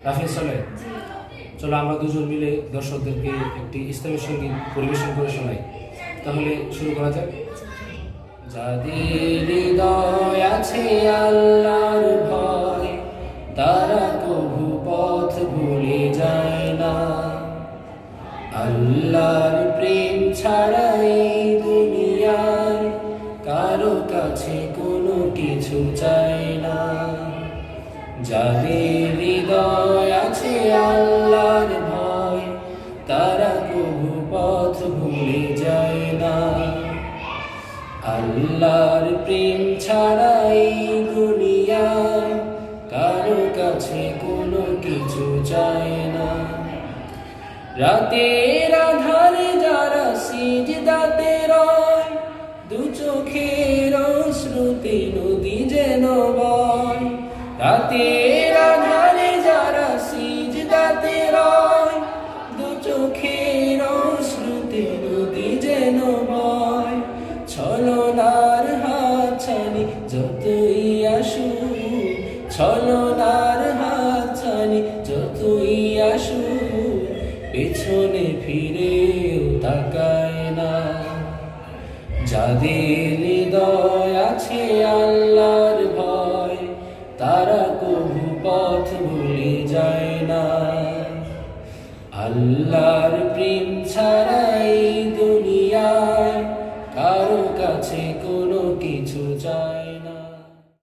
রাফি চলে চলো আমরা দুজন মিলে দর্শকদেরকে একটি ইসলামী সঙ্গীত পরিবেশন করে শোনাই। তাহলে শুরু করা যাক। যাদের হৃদয় আছে আল্লাহর ভয়, তারা কভু পথ ভুলে যায় না। আল্লাহর প্রেম ছাড়া এই দুনিয়ায় কারো কাছে কোনো কিছু চায় না। যাদের হৃদয় আছে আল্লাহর ভয়, তারা কভু পথ ভুলে যায় না। আল্লাহর প্রেম ছাড়া এই দুনিয়ায় কারো কাছে কোনো কিছু চায় না। রাতের আধারে যারা সিজদাতে রয়, দু চোখের অশ্রুতে নদী যেন বয়। রাতের আধারে যারা সিজদাতে রয়, দু চোখের অশ্রুতে নদী যেন বয়। ছলনার হাতছানি যতই আসুক, ছলনার হাতছানি যতই আসুক, পেছনে ফিরেও তাকায় না। যাদের হৃদয় আছে আল্লাহর ভয়, তারা কভু পথ ভুলে যায় না। আল্লাহর